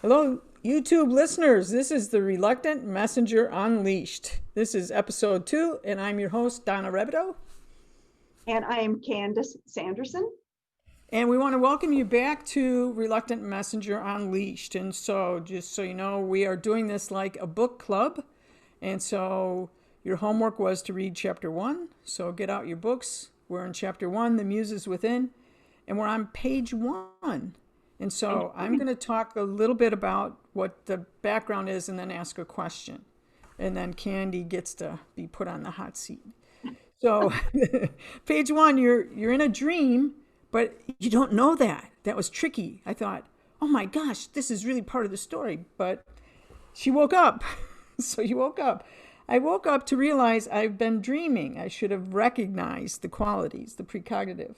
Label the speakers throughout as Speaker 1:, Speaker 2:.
Speaker 1: Hello, YouTube listeners. This is the Reluctant Messenger Unleashed. This is episode 2, and I'm your host, Donna Rebido.
Speaker 2: And I am Candice Sanderson.
Speaker 1: And we want to welcome you back to Reluctant Messenger Unleashed. And so, just so you know, we are doing this like a book club. And so, your homework was to read chapter 1. So, get out your books. We're in chapter 1, The Muses Within, and we're on page 1. And so I'm going to talk a little bit about what the background is and then ask a question. And then Candy gets to be put on the hot seat. So page 1, you're in a dream, but you don't know that. That was tricky. I thought, oh my gosh, this is really part of the story. But she woke up. So you woke up. I woke up to realize I've been dreaming. I should have recognized the qualities, the precognitive.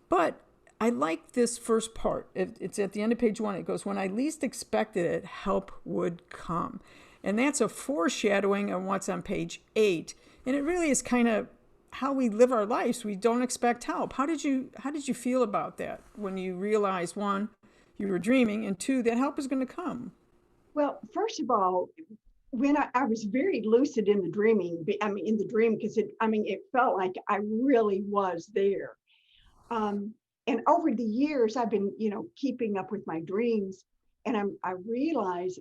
Speaker 1: But I like this first part. It's at the end of page 1. It goes, when I least expected it, help would come. And that's a foreshadowing of what's on page 8. And it really is kind of how we live our lives. We don't expect help. How did you feel about that when you realized, 1, you were dreaming, and 2, that help is going to come?
Speaker 2: Well, first of all, when I was very lucid in the dreaming, in the dream, because it felt like I really was there. And over the years, I've been, keeping up with my dreams, and I realize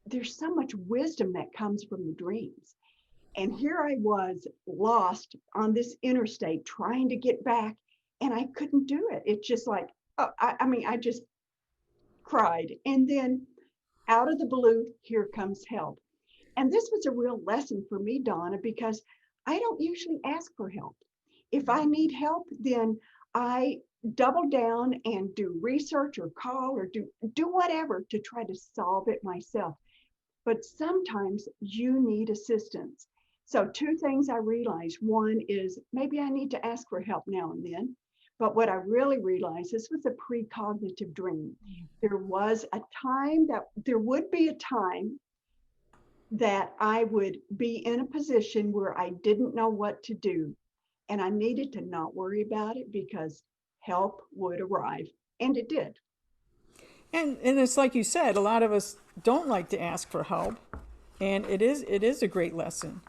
Speaker 2: there's so much wisdom that comes from the dreams. And here I was lost on this interstate trying to get back, and I couldn't do it. It's just like, I just cried. And then out of the blue, here comes help. And this was a real lesson for me, Donna, because I don't usually ask for help. If I need help, then I double down and do research or call or do whatever to try to solve it myself. But sometimes you need assistance. So 2 things I realized. One is maybe I need to ask for help now and then. But what I really realized, this was a precognitive dream. There would be a time that I would be in a position where I didn't know what to do. And I needed to not worry about it because help would arrive. And it did.
Speaker 1: And it's like you said, a lot of us don't like to ask for help. And it is a great lesson.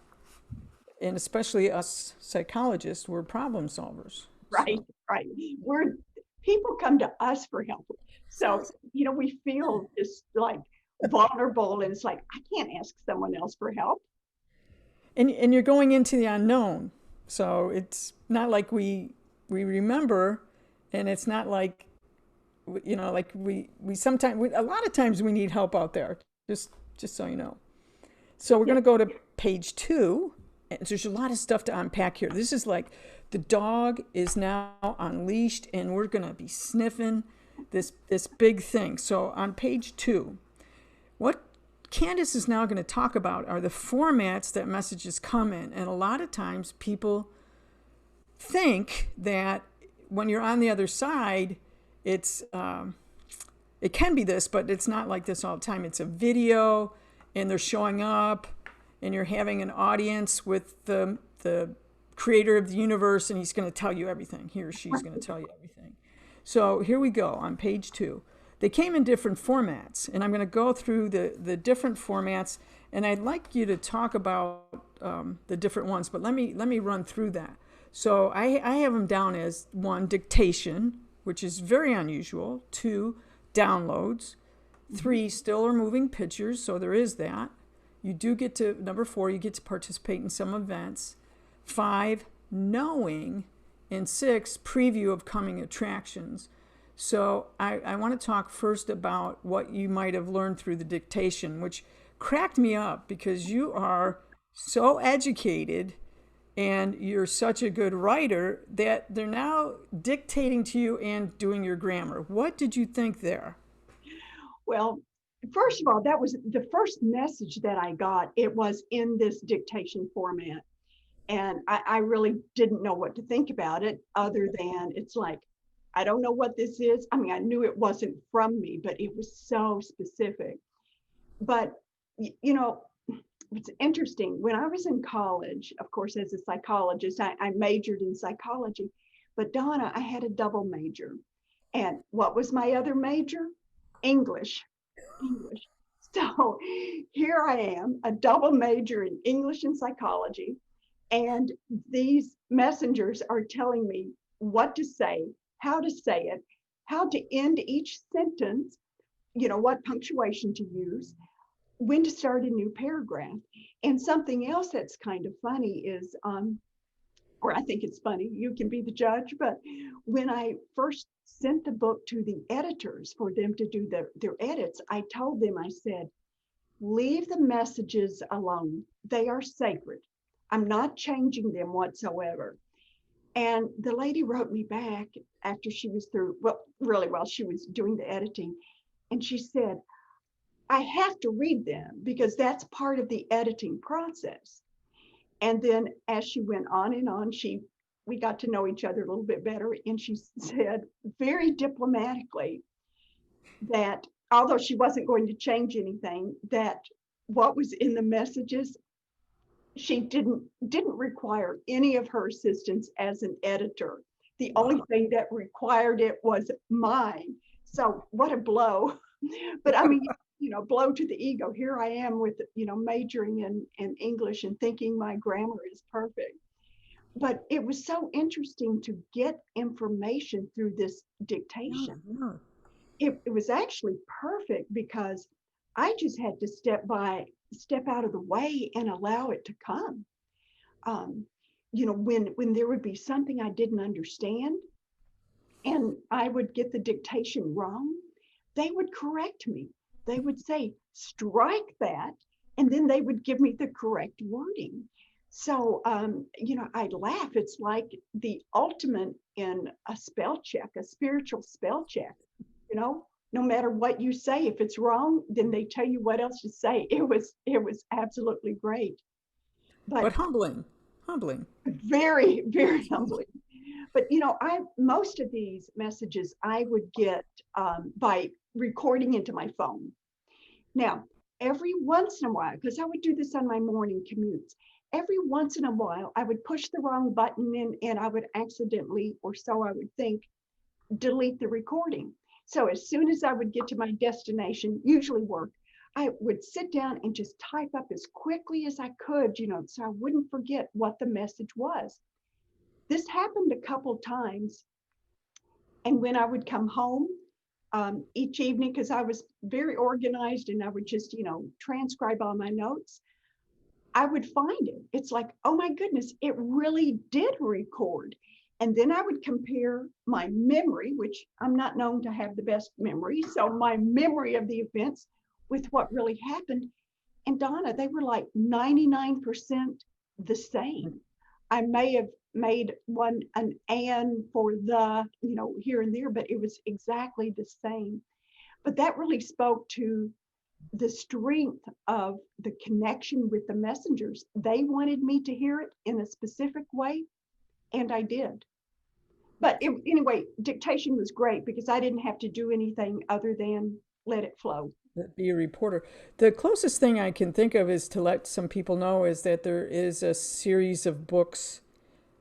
Speaker 1: And especially us psychologists, we're problem solvers.
Speaker 2: Right,
Speaker 1: So
Speaker 2: right. We're People come to us for help. So, we feel just like vulnerable, and it's like, I can't ask someone else for help.
Speaker 1: and you're going into the unknown. So it's not like we remember, and it's not like like we sometimes a lot of times we need help out there. Just so you know. So we're
Speaker 2: Yeah.
Speaker 1: going to go to page 2. And there's a lot of stuff to unpack here. This is like the dog is now unleashed, and we're going to be sniffing this big thing. So on page 2, what Candice is now going to talk about are the formats that messages come in. And a lot of times people think that when you're on the other side, it can be this, but it's not like this all the time. It's a video, and they're showing up, and you're having an audience with the creator of the universe, and he's going to tell you everything. He or she's going to tell you everything. So here we go on page 2. They came in different formats, and I'm going to go through the different formats, and I'd like you to talk about the different ones, but let me run through that. So I have them down as 1, dictation, which is very unusual. 2, downloads. 3, still or moving pictures, so there is that. You do get to, number 4, you get to participate in some events. 5, knowing. And 6, preview of coming attractions. So I want to talk first about what you might have learned through the dictation, which cracked me up because you are so educated and you're such a good writer that they're now dictating to you and doing your grammar. What did you think there?
Speaker 2: Well, first of all, that was the first message that I got. It was in this dictation format. And I really didn't know what to think about it other than it's like, I don't know what this is. I mean, I knew it wasn't from me, but it was so specific. But, you know, it's interesting. When I was in college, of course, as a psychologist, I majored in psychology. But Donna, I had a double major. And what was my other major? English. English. So here I am, a double major in English and psychology, and these messengers are telling me what to say it, how to end each sentence, what punctuation to use, when to start a new paragraph. And something else that's kind of funny is, or I think it's funny, you can be the judge, but when I first sent the book to the editors for them to do their edits, I told them, I said, leave the messages alone. They are sacred. I'm not changing them whatsoever. And the lady wrote me back after she was through, well, really, while she was doing the editing. And she said, I have to read them because that's part of the editing process. And then as she went on and on, we got to know each other a little bit better. And she said very diplomatically that although she wasn't going to change anything, that what was in the messages, she didn't require any of her assistance as an editor. The only thing that required it was mine. So what a blow. But I mean, blow to the ego. Here I am with, majoring in English and thinking my grammar is perfect. But it was so interesting to get information through this dictation.
Speaker 1: Yeah.
Speaker 2: It was actually perfect because I just had to step out of the way and allow it to come. Um, when there would be something I didn't understand and I would get the dictation wrong, they would correct me. They would say, strike that, and then they would give me the correct wording. So, I'd laugh. It's like the ultimate in a spell check, a spiritual spell check. No matter what you say, if it's wrong, then they tell you what else to say. It was absolutely great, but
Speaker 1: But humbling, humbling.
Speaker 2: very, very humbling. But I most of these messages I would get by recording into my phone. Now, every once in a while, because I would do this on my morning commutes, every once in a while I would push the wrong button and I would accidentally, or so I would think, delete the recording. So as soon as I would get to my destination, usually work, I would sit down and just type up as quickly as I could, so I wouldn't forget what the message was. This happened a couple times. And when I would come home each evening, because I was very organized and I would just, transcribe all my notes, I would find it. It's like, oh my goodness, it really did record. And then I would compare my memory, which I'm not known to have the best memory. So my memory of the events with what really happened. And Donna, they were like 99% the same. I may have made an and for the, here and there, but it was exactly the same. But that really spoke to the strength of the connection with the messengers. They wanted me to hear it in a specific way, and I did. But anyway, dictation was great because I didn't have to do anything other than let it flow.
Speaker 1: Be a reporter. The closest thing I can think of is to let some people know is that there is a series of books.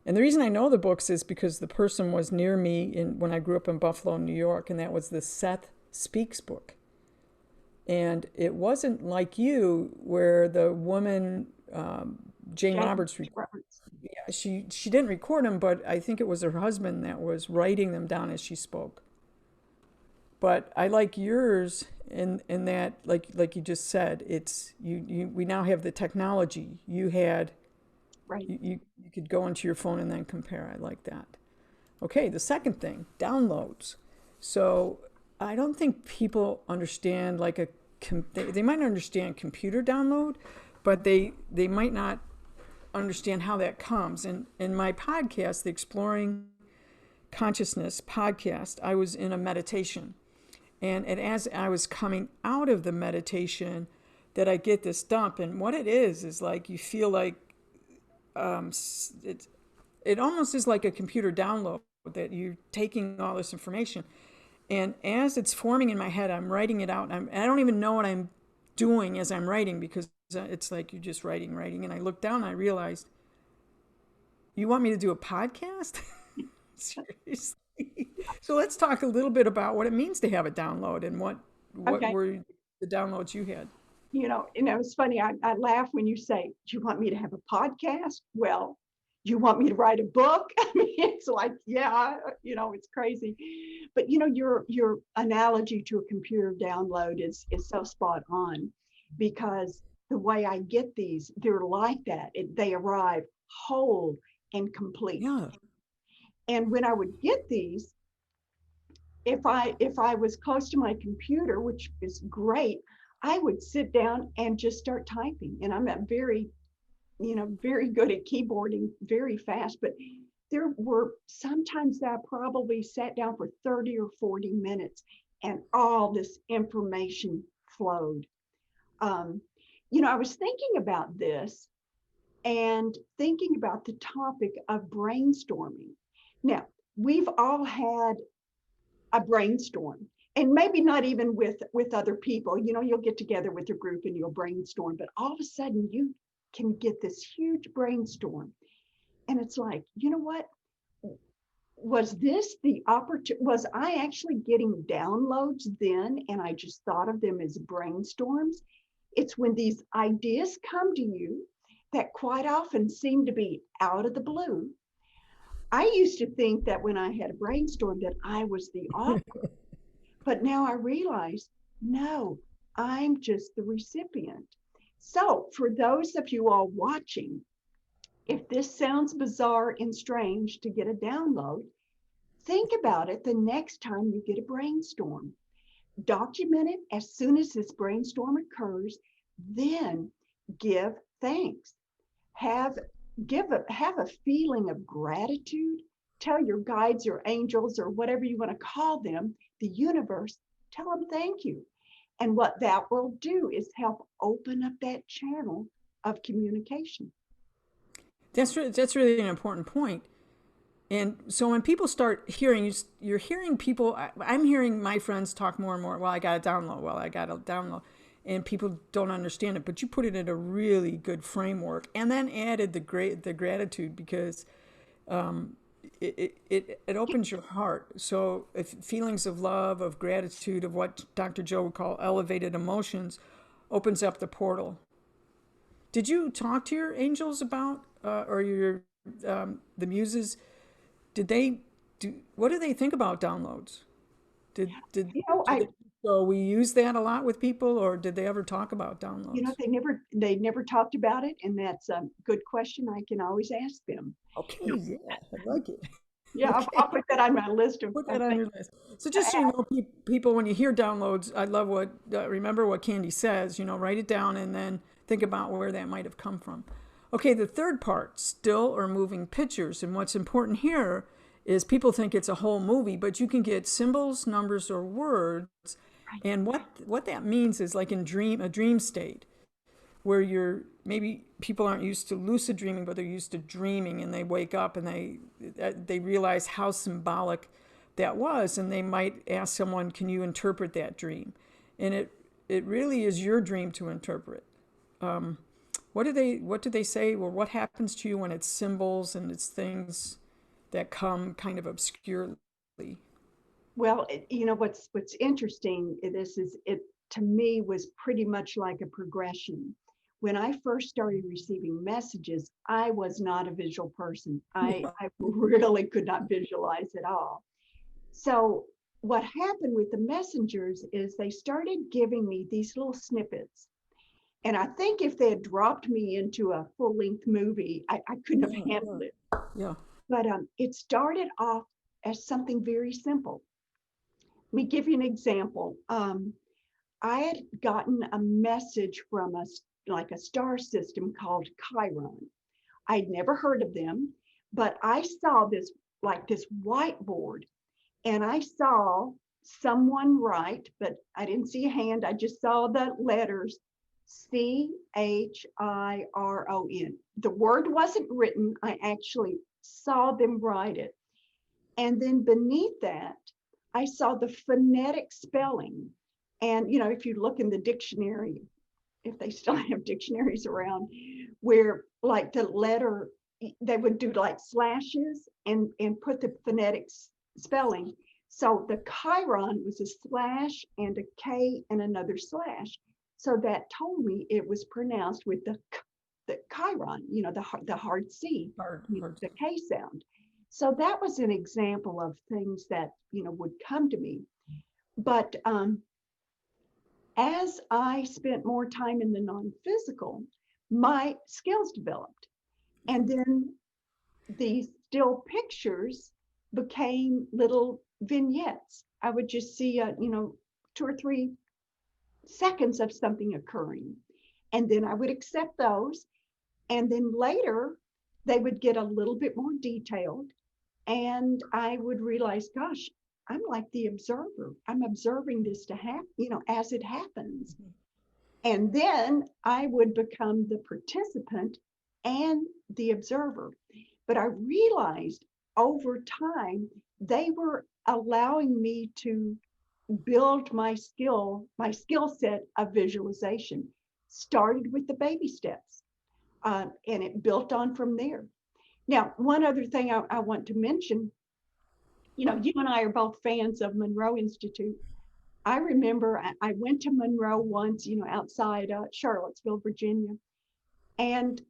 Speaker 1: And the reason I know the books is because the person was near me when I grew up in Buffalo, New York, and that was the Seth Speaks book. And it wasn't like you, where the woman, Jane Roberts, yeah, she didn't record them, but I think it was her husband that was writing them down as she spoke. But I like yours in that, like you just said, it's we now have the technology. You had
Speaker 2: Right.
Speaker 1: you could go into your phone and then compare. I like that. Okay, the second thing, downloads. So I don't think people understand like they might understand computer download, but they might not understand how that comes. And in my podcast, the Exploring Consciousness podcast, I was in a meditation. And as I was coming out of the meditation, that I get this dump. And what it is like you feel like it almost is like a computer download that you're taking all this information. And as it's forming in my head, I'm writing it out. And I don't even know what I'm doing as I'm writing because it's like you're just writing. And I looked down and I realized, you want me to do a podcast? Seriously? So let's talk a little bit about what it means to have a download and what
Speaker 2: Okay.
Speaker 1: we're the downloads you had.
Speaker 2: It's funny. I laugh when you say, "Do you want me to have a podcast?" Well, do you want me to write a book? I mean, it's like, yeah, it's crazy. But your analogy to a computer download is so spot on, because the way I get these, they're like that. They arrive whole and complete.
Speaker 1: Yeah.
Speaker 2: And when I would get these, if I was close to my computer, which is great, I would sit down and just start typing. And I'm a very good at keyboarding, very fast. But there were sometimes that I probably sat down for 30 or 40 minutes, and all this information flowed. Um, I was thinking about this and thinking about the topic of brainstorming. Now, we've all had a brainstorm, and maybe not even with other people. You'll get together with your group and you'll brainstorm, but all of a sudden you can get this huge brainstorm, and it's like, you know what, was this the opportunity? Was I actually getting downloads then and I just thought of them as brainstorms? It's when these ideas come to you that quite often seem to be out of the blue. I used to think that when I had a brainstorm that I was the author. But now I realize, no, I'm just the recipient. So, for those of you all watching, if this sounds bizarre and strange to get a download, think about it the next time you get a brainstorm. Document it as soon as this brainstorm occurs, then give thanks. Have have a feeling of gratitude. Tell your guides or angels or whatever you want to call them, the universe, tell them thank you. And what that will do is help open up that channel of communication.
Speaker 1: That's really an important point. And so when people start hearing, you're hearing people, I'm hearing my friends talk more and more, well, I got to download, well, I got to download. And people don't understand it, but you put it in a really good framework, and then added the gratitude, because it opens your heart. So if feelings of love, of gratitude, of what Dr. Joe would call elevated emotions, opens up the portal. Did you talk to your angels about, or your the muses? Did they do? What do they think about downloads? Did did
Speaker 2: You know,
Speaker 1: do
Speaker 2: I
Speaker 1: they? So we use that a lot with people, or did they ever talk about
Speaker 2: you know
Speaker 1: downloads?
Speaker 2: they never talked about it, and that's a good question. I can always ask them.
Speaker 1: Okay,
Speaker 2: No,
Speaker 1: yeah, I like it.
Speaker 2: yeah, I'll
Speaker 1: Okay,
Speaker 2: put that on my list
Speaker 1: put
Speaker 2: of
Speaker 1: that on
Speaker 2: things
Speaker 1: your list. So
Speaker 2: to
Speaker 1: just so you
Speaker 2: ask.
Speaker 1: know, people, when you hear downloads, I love what remember what Candy says. Write it down and then think about where that might have come from. Okay, the third part, still or moving pictures, and what's important here is people think it's a whole movie, but you can get symbols, numbers, or words,
Speaker 2: Right.
Speaker 1: and what that means is like in a dream state, where you're maybe people aren't used to lucid dreaming, but they're used to dreaming, and they wake up and they realize how symbolic that was, and they might ask someone, "Can you interpret that dream?" And it really is your dream to interpret. What do they say? Well, what happens to you when it's symbols and it's things that come kind of obscurely?
Speaker 2: Well, what's interesting in this is it to me was pretty much like a progression. When I first started receiving messages, I was not a visual person. I really could not visualize at all. So what happened with the messengers is they started giving me these little snippets. And I think if they had dropped me into a full-length movie, I couldn't have
Speaker 1: Yeah,
Speaker 2: handled it.
Speaker 1: yeah,
Speaker 2: But it started off as something very simple. Let me give you an example. I had gotten a message from like a star system called Chiron. I'd never heard of them, but I saw this whiteboard, and I saw someone write, but I didn't see a hand. I just saw the letters Chiron. The word wasn't written. I actually saw them write it. And then beneath that, I saw the phonetic spelling. And, if you look in the dictionary, if they still have dictionaries around, where like the letter, they would do like slashes and put the phonetic spelling. So the chiron was a slash and a K and another slash. So that told me it was pronounced with the chiron, the hard C,
Speaker 1: Hard, hard.
Speaker 2: the K sound. So that was an example of things that, would come to me. But as I spent more time in the non-physical, my skills developed. And then the still pictures became little vignettes. I would just see, 2 or 3 seconds of something occurring. And then I would accept those. And then later, they would get a little bit more detailed. And I would realize, gosh, I'm like the observer. I'm observing this to happen, as it happens. And then I would become the participant and the observer. But I realized over time, they were allowing me to build my skill set of visualization. Started with the baby steps, and it built on from there. Now, one other thing I want to mention, you and I are both fans of Monroe Institute. I remember I went to Monroe once, outside Charlottesville, Virginia, and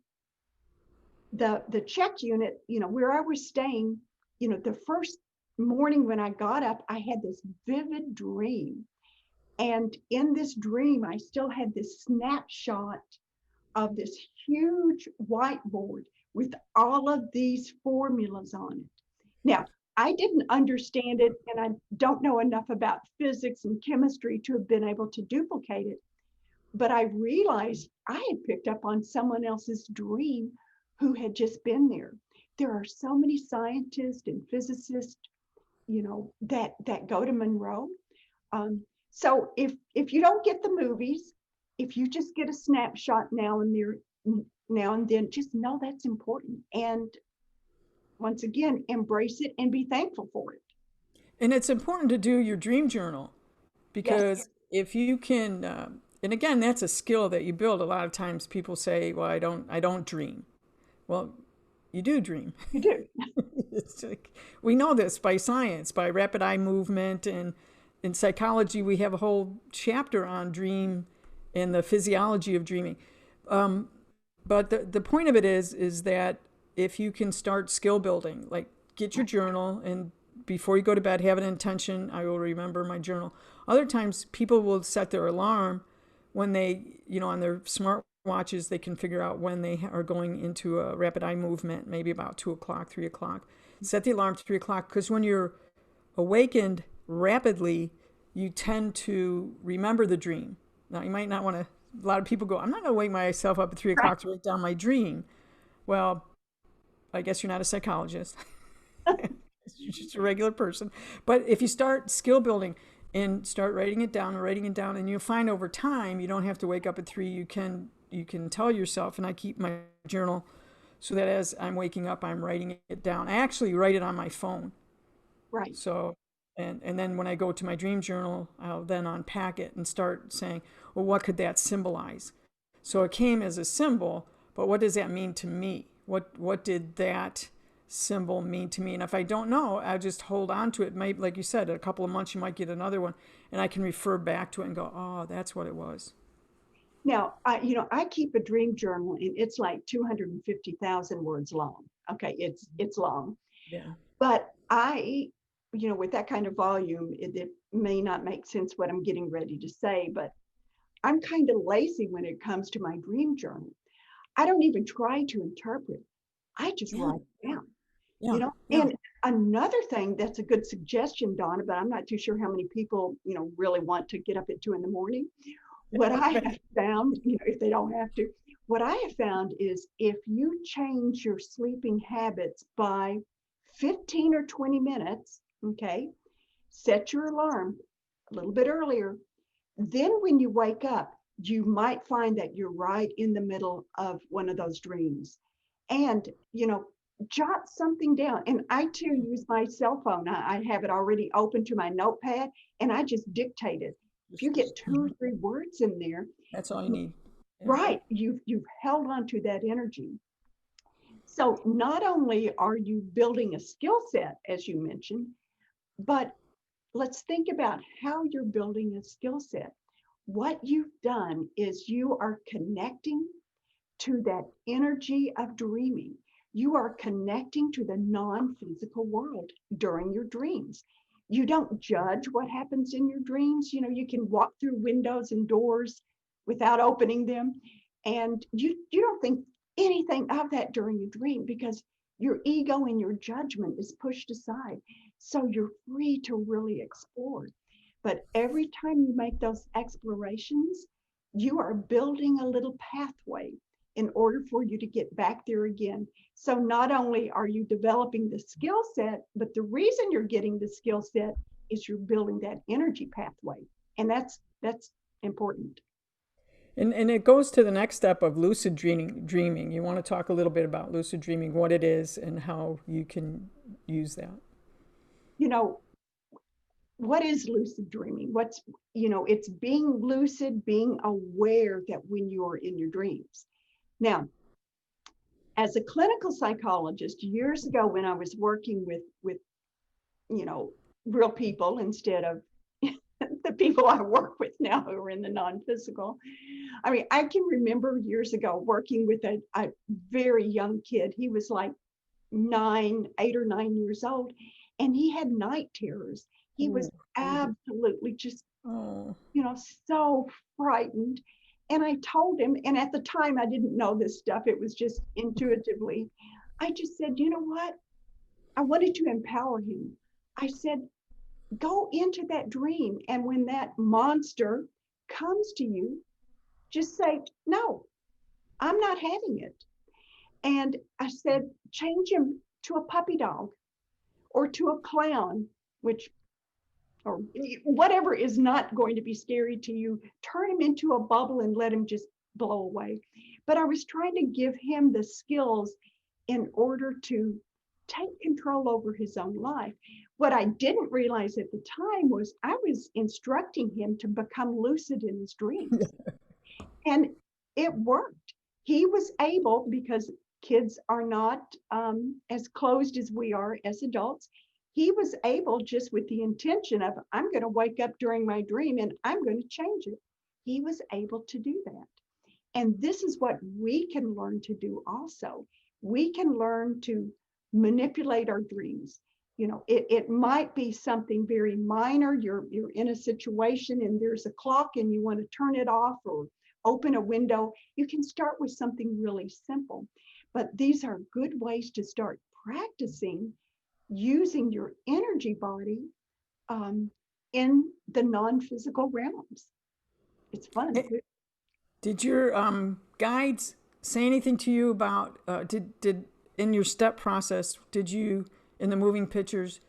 Speaker 2: the check unit, where I was staying, the first morning when I got up, I had this vivid dream. And in this dream, I still had this snapshot of this huge whiteboard with all of these formulas on it. Now, I didn't understand it, and I don't know enough about physics and chemistry to have been able to duplicate it. But I realized I had picked up on someone else's dream who had just been there. There are so many scientists and physicists, that go to Monroe. So if you don't get the movies, if you just get a snapshot now and then, just know that's important. And once again, embrace it and be thankful for it.
Speaker 1: And it's important to do your dream journal
Speaker 2: Yes,
Speaker 1: because if you can, and again, that's a skill that you build. A lot of times people say, "Well, I don't dream." Well, you do dream.
Speaker 2: you do.
Speaker 1: It's like, we know this by science, by rapid eye movement, and in psychology, we have a whole chapter on dream and the physiology of dreaming. But the point of it is that if you can start skill building, like get your journal, and before you go to bed, have an intention. I will remember my journal. Other times, people will set their alarm when they, on their smart watches, they can figure out when they are going into a rapid eye movement, maybe about 2 o'clock, 3 o'clock. Set the alarm 3 o'clock, because when you're awakened rapidly, you tend to remember the dream. Now, you might not want to, a lot of people go, I'm not going to wake myself up at 3 o'clock to write down my dream. Well, I guess you're not a psychologist. You're just a regular person. But if you start skill building and start writing it down and writing it down, and you'll find over time, you don't have to wake up at 3. You can tell yourself, and I keep my journal so that as I'm waking up, I'm writing it down. I actually write it on my phone.
Speaker 2: Right.
Speaker 1: So, and then when I go to my dream journal, I'll then unpack it and start saying, well, what could that symbolize? So it came as a symbol, but what does that mean to me? What did that symbol mean to me? And if I don't know, I'll just hold on to it. Maybe, like you said, a couple of months you might get another one, and I can refer back to it and go, oh, that's what it was.
Speaker 2: Now, I keep a dream journal, and it's like 250,000 words long. Okay, it's long,
Speaker 1: Yeah.
Speaker 2: but with that kind of volume, it may not make sense what I'm getting ready to say, but I'm kind of lazy when it comes to my dream journal. I don't even try to interpret. I just
Speaker 1: Yeah.
Speaker 2: write it down,
Speaker 1: Yeah. Yeah.
Speaker 2: And another thing that's a good suggestion, Donna, but I'm not too sure how many people, really want to get up at 2 a.m. What I have found, if they don't have to, what I have found is if you change your sleeping habits by 15 or 20 minutes, okay, set your alarm a little bit earlier. Then when you wake up, you might find that you're right in the middle of one of those dreams. And, jot something down. And I too use my cell phone. I have it already open to my notepad, and I just dictate it. If you get 2 or 3 words in there,
Speaker 1: That's all you need. Yeah.
Speaker 2: right, you've held on to that energy. So not only are you building a skill set, as you mentioned, but let's think about how you're building a skill set. What you've done is you are connecting to that energy of dreaming. You are connecting to the non-physical world during your dreams. You don't judge what happens in your dreams. You know, you can walk through windows and doors without opening them. And you don't think anything of that during your dream because your ego and your judgment is pushed aside. So you're free to really explore. But every time you make those explorations, you are building a little pathway in order for you to get back there again. So not only are you developing the skill set, but the reason you're getting the skill set is you're building that energy pathway. And that's important.
Speaker 1: And it goes to the next step of lucid dreaming. You want to talk a little bit about lucid dreaming, what it is, and how you can use that.
Speaker 2: You know, what is lucid dreaming? It's being lucid, being aware that when you're in your dreams. Now, as a clinical psychologist, years ago when I was working with real people instead of the people I work with now who are in the non-physical. I mean, I can remember years ago working with a very young kid. He was like 8 or 9 years old, and he had night terrors. He was absolutely just,
Speaker 1: Oh,
Speaker 2: so frightened. And I told him, and at the time I didn't know this stuff, it was just intuitively. I just said, you know what? I wanted to empower him. I said, go into that dream. And when that monster comes to you, just say, no, I'm not having it. And I said, change him to a puppy dog or to a clown, which, or whatever is not going to be scary to you. Turn him into a bubble and let him just blow away. But I was trying to give him the skills in order to take control over his own life. What I didn't realize at the time was I was instructing him to become lucid in his dreams. And it worked. He was able, because kids are not as closed as we are as adults, he was able, just with the intention of, I'm going to wake up during my dream and I'm going to change it. He was able to do that. And this is what we can learn to do also. We can learn to manipulate our dreams. It might be something very minor. You're in a situation and there's a clock and you want to turn it off or open a window. You can start with something really simple. But these are good ways to start practicing using your energy body in the non-physical realms. It's fun.
Speaker 1: did your guides say anything to you about did in your step process? Did you in the moving pictures?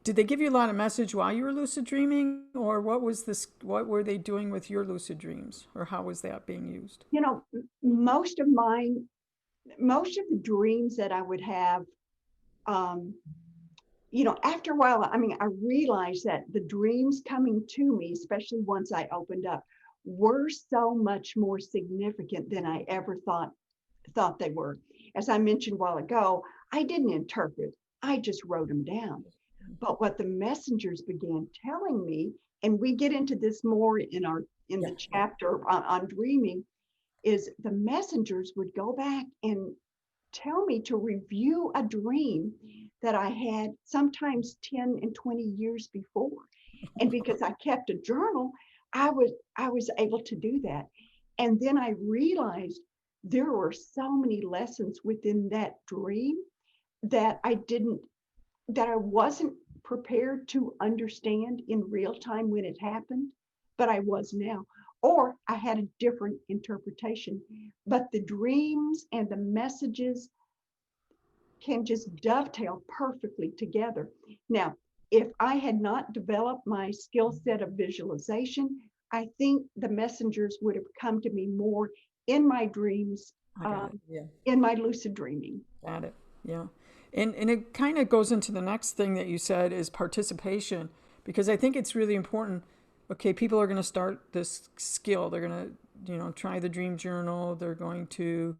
Speaker 1: Did they give you a lot of message while you were lucid dreaming, or what was this? What were they doing with your lucid dreams, or how was that being used?
Speaker 2: You know, most of the dreams that I would have, after a while, I mean, I realized that the dreams coming to me, especially once I opened up, were so much more significant than I ever thought they were. As I mentioned a while ago, I didn't interpret, I just wrote them down. But what the messengers began telling me, and we get into this more in the chapter on dreaming, is the messengers would go back and tell me to review a dream that I had sometimes 10 and 20 years before. And because I kept a journal, I was able to do that. And then I realized there were so many lessons within that dream that I wasn't prepared to understand in real time when it happened, but I was now. Or I had a different interpretation. But the dreams and the messages can just dovetail perfectly together. Now, if I had not developed my skill set of visualization, I think the messengers would have come to me more in my dreams, in my lucid dreaming.
Speaker 1: Got it. Yeah. And it kind of goes into the next thing that you said is participation, because I think it's really important. Okay, people are going to start this skill. They're going to, try the dream journal. They're going to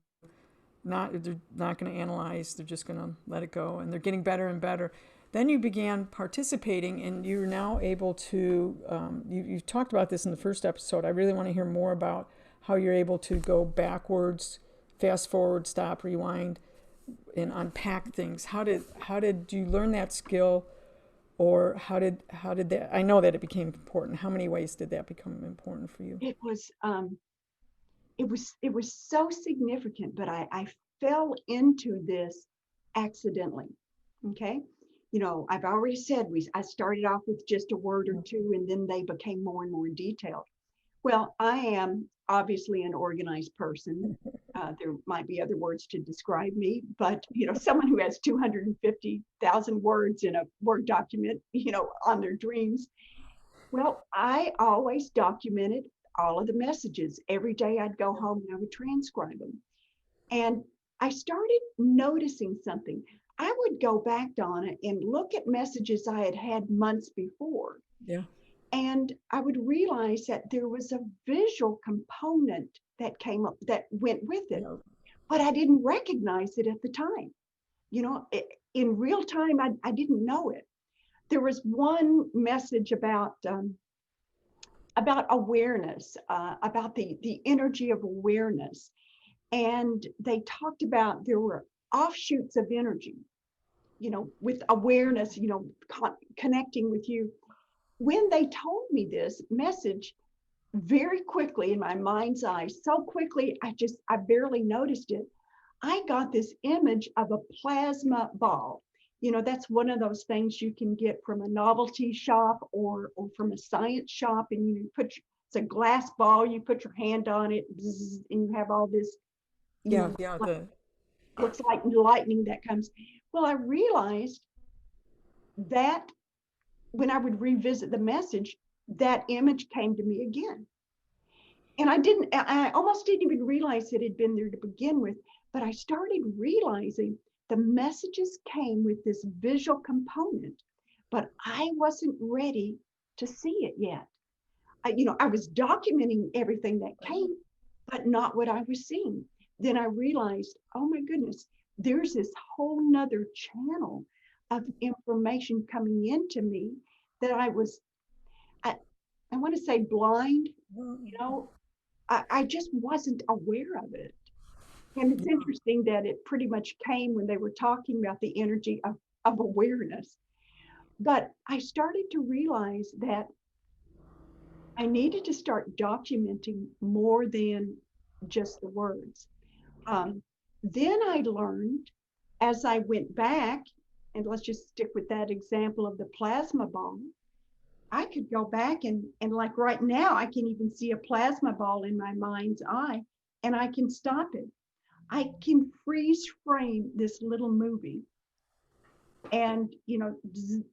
Speaker 1: they're not going to analyze. They're just going to let it go. And they're getting better and better. then you began participating, and you're now able to. You talked about this in the first episode. I really want to hear more about how you're able to go backwards, fast forward, stop, rewind, and unpack things. How did you learn that skill, or how did that? I know that it became important. How many ways did that become important for you?
Speaker 2: It was it was so significant, but I fell into this accidentally. Okay. I've already said I started off with just a word or two, and then they became more and more detailed. Well, I am obviously an organized person. There might be other words to describe me, but someone who has 250,000 words in a Word document, on their dreams. Well, I always documented all of the messages. Every day I'd go home and I would transcribe them. And I started noticing something. I would go back, Donna, and look at messages I had had months before.
Speaker 1: Yeah.
Speaker 2: And I would realize that there was a visual component that came up that went with it,
Speaker 1: Yeah.
Speaker 2: but I didn't recognize it at the time. In real time, I didn't know it. There was one message about awareness, about the energy of awareness. And they talked about there were offshoots of energy, with awareness, connecting with you. When they told me this message, very quickly in my mind's eye, so quickly, I barely noticed it. I got this image of a plasma ball. That's one of those things you can get from a novelty shop or from a science shop, and it's a glass ball. You put your hand on it, and you have all this, you
Speaker 1: Yeah.
Speaker 2: know,
Speaker 1: Yeah. The
Speaker 2: looks like lightning that comes. Well, I realized that when I would revisit the message, that image came to me again. And I almost didn't even realize it had been there to begin with, but I started realizing the messages came with this visual component, but I wasn't ready to see it yet. I was documenting everything that came, but not what I was seeing. Then I realized, oh my goodness, there's this whole nother channel of information coming into me that I, I want to say blind, you know, I just wasn't aware of it. And it's
Speaker 1: yeah.
Speaker 2: interesting that it pretty much came when they were talking about the energy of awareness. But I started to realize that I needed to start documenting more than just the words. Um, then I learned as I went back, and let's just stick with that example of the plasma ball. I could go back and like right now, I can even see a plasma ball in my mind's eye, and I can stop it. I can freeze frame this little movie. And,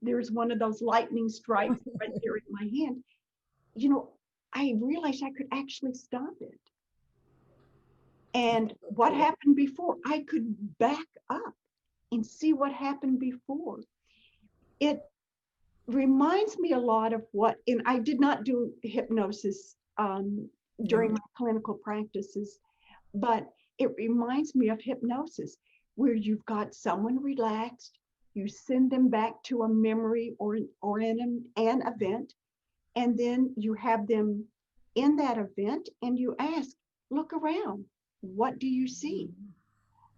Speaker 2: there's one of those lightning strikes right there in my hand. You know, I realized I could actually stop it. And what happened before, I could back up and see what happened before. It reminds me a lot of and I did not do hypnosis
Speaker 1: Yeah.
Speaker 2: during my clinical practices, but it reminds me of hypnosis, where you've got someone relaxed, you send them back to a memory or an event, and then you have them in that event and you ask, look around, what do you see?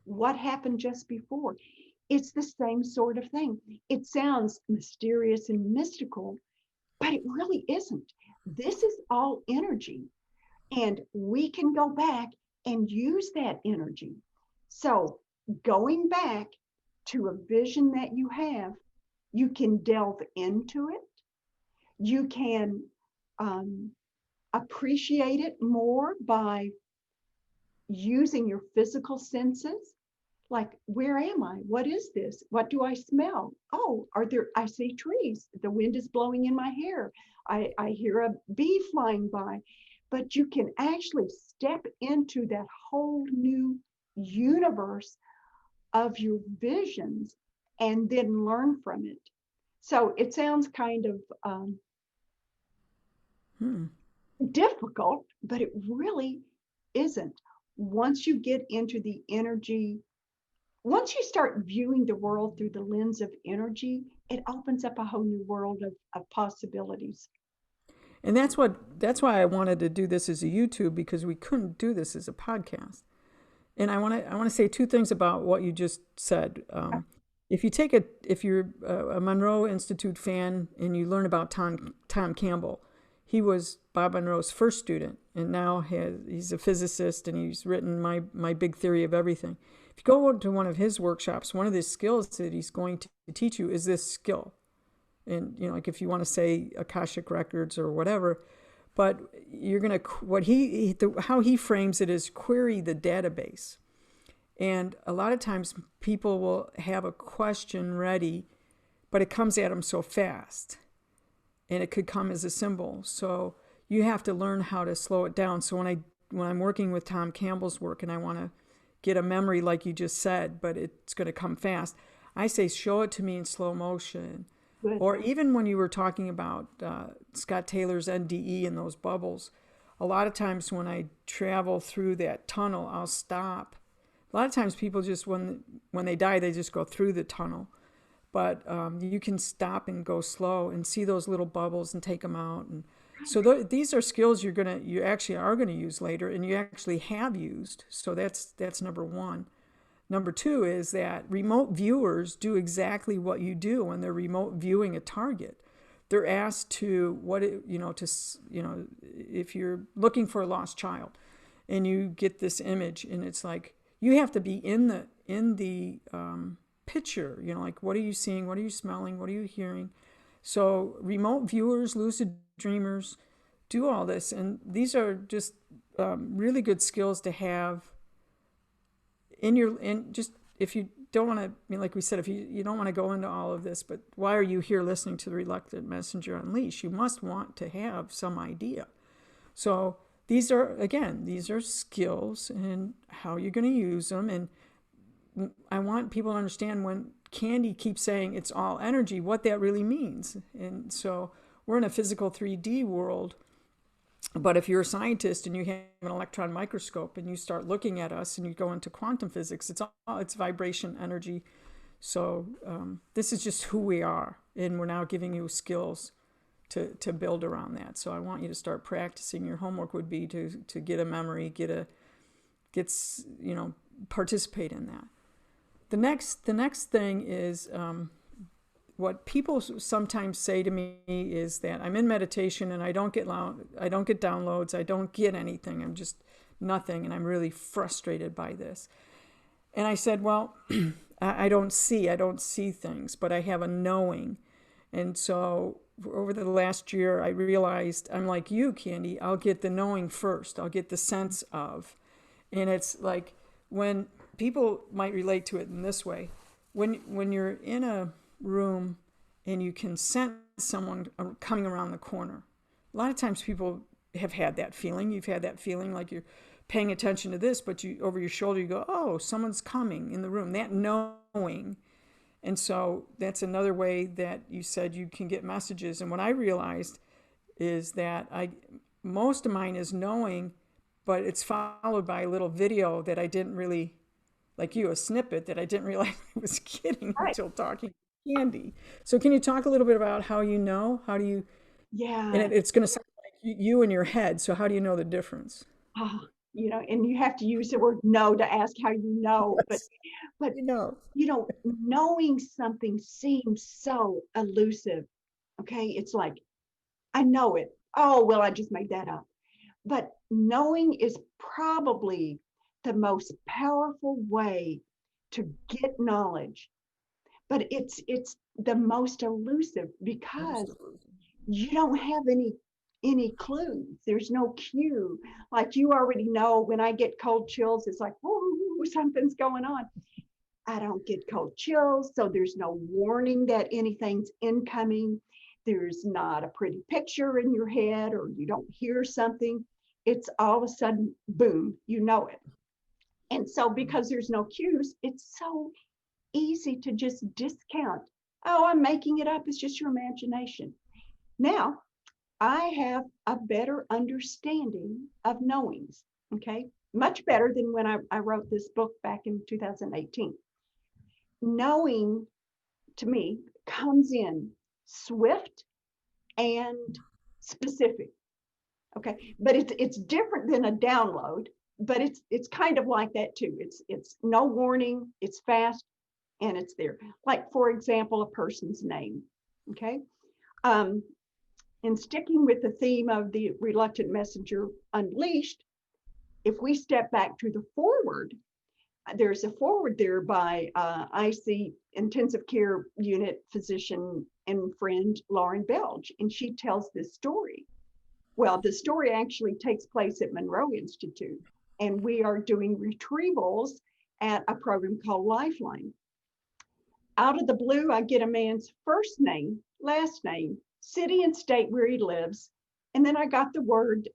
Speaker 2: What happened just before? It's the same sort of thing. It sounds mysterious and mystical, but it really isn't. This is all energy, and we can go back and use that energy. So, going back to a vision that you have, you can delve into it. You can um, appreciate it more by using your physical senses. Like, where am I? What is this? What do I smell? Oh, I see trees. The wind is blowing in my hair. I hear a bee flying by. But you can actually step into that whole new universe of your visions and then learn from it. So it sounds kind of
Speaker 1: Hmm.
Speaker 2: difficult, but it really isn't. Once you get into the energy once you start viewing the world through the lens of energy, it opens up a whole new world of possibilities.
Speaker 1: And that's why I wanted to do this as a YouTube, because we couldn't do this as a podcast. And I want to say two things about what you just said. If you're a Monroe Institute fan and you learn about Tom Campbell, he was Bob Monroe's first student, and now he's a physicist, and he's written my big theory of everything. If you go to one of his workshops, one of the skills that he's going to teach you is this skill. And like if you want to say Akashic records or whatever, but you're gonna how he frames it is query the database. And a lot of times people will have a question ready, but it comes at them so fast, and it could come as a symbol. So you have to learn how to slow it down. So when I'm working with Tom Campbell's work and I want to get a memory like you just said, but it's going to come fast, I say show it to me in slow motion.
Speaker 2: Good.
Speaker 1: Or even when you were talking about Scott Taylor's NDE and those bubbles, a lot of times when I travel through that tunnel, I'll stop. A lot of times people just, when they die, they just go through the tunnel. But you can stop and go slow and see those little bubbles and take them out. And so these are skills you actually are gonna use later, and you actually have used. So that's number one. Number two is that remote viewers do exactly what you do when they're remote viewing a target. They're asked to if you're looking for a lost child, and you get this image, and it's like you have to be in the picture. Like, what are you seeing? What are you smelling? What are you hearing? So remote viewers, lucid dreamers, do all this, and these are just really good skills to have just if you don't want to, like we said, if you don't want to go into all of this, but why are you here listening to the Reluctant Messenger Unleashed? You must want to have some idea. So these are skills and how you're going to use them. And I want people to understand, when Candy keeps saying it's all energy, what that really means. And so we're in a physical 3D world. But if you're a scientist and you have an electron microscope and you start looking at us and you go into quantum physics, it's vibration, energy. So this is just who we are, and we're now giving you skills to build around that. So I want you to start practicing. Your homework would be to get a memory, participate in that. The next thing is what people sometimes say to me is that I'm in meditation and I don't get downloads, I don't get anything, I'm just nothing, and I'm really frustrated by this. And I said, well, I don't see things, but I have a knowing. And so over the last year, I realized I'm like you, Candy. I'll get the knowing first. I'll get the sense of. And it's like, when people might relate to it in this way, when you're in a room and you can sense someone coming around the corner. A lot of times people have had that feeling. You've had that feeling like you're paying attention to this, but you over your shoulder you go, oh, someone's coming in the room. That knowing. And so that's another way that you said you can get messages. And what I realized is that most of mine is knowing, but it's followed by a little video that I didn't really, like you, a snippet that I didn't realize I was getting until talking to Candy. So can you talk a little bit about how you know? How do you?
Speaker 2: Yeah.
Speaker 1: And it's going to sound like you in your head. So how do you know the difference?
Speaker 2: Oh, and you have to use the word know to ask how you know.
Speaker 1: Yes.
Speaker 2: But
Speaker 1: No.
Speaker 2: knowing something seems so elusive. Okay. It's like, I know it. Oh, well, I just made that up. But knowing is probably the most powerful way to get knowledge. But it's the most elusive because you don't have any clues. There's no cue. Like, you already know, when I get cold chills, it's like, oh, something's going on. I don't get cold chills, so there's no warning that anything's incoming. There's not a pretty picture in your head, or you don't hear something. It's all of a sudden, boom, you know it. And so because there's no cues, it's so easy to just discount. Oh, I'm making it up. It's just your imagination. Now, I have a better understanding of knowings, okay? Much better than when I wrote this book back in 2018. knowing to me comes in swift and specific. Okay, but it's different than a download, but it's kind of like that too. It's no warning, it's fast, and it's there. Like, for example, a person's name. Okay. Um, and sticking with the theme of the reluctant messenger unleashed, if we step back to the forward, there's a forward there by IC intensive care unit physician and friend Lauren Belge, and she tells this story. Well, the story actually takes place at Monroe Institute, and we are doing retrievals at a program called Lifeline. Out of the blue, I get a man's first name, last name, city and state where he lives, and then I got the word,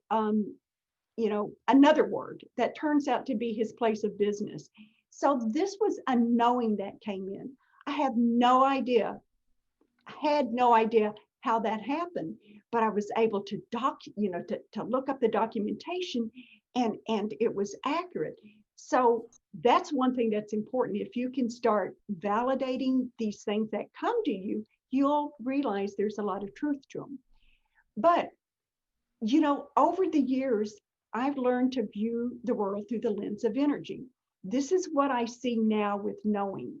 Speaker 2: another word that turns out to be his place of business. So this was a knowing that came in. I have no idea. I had no idea how that happened, but I was able to to look up the documentation, and it was accurate. So that's one thing that's important. If you can start validating these things that come to you, you'll realize there's a lot of truth to them. But over the years, I've learned to view the world through the lens of energy. This is what I see now with knowing.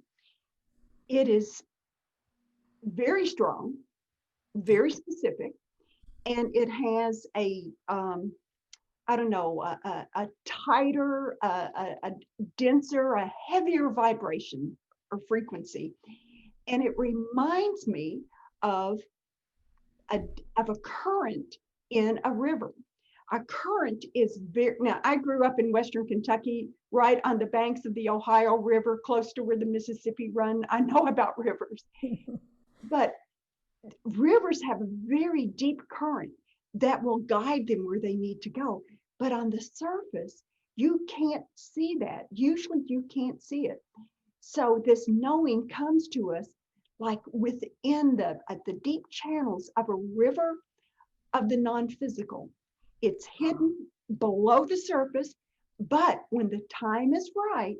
Speaker 2: It is very strong, very specific, and it has I don't know, a tighter, a denser, a heavier vibration or frequency. And it reminds me of a current in a river. A current is now I grew up in Western Kentucky, right on the banks of the Ohio River, close to where the Mississippi run. I know about rivers, but rivers have a very deep current that will guide them where they need to go. But on the surface, you can't see that. Usually you can't see it. So this knowing comes to us like within the deep channels of a river of the non-physical. It's hidden below the surface, but when the time is right,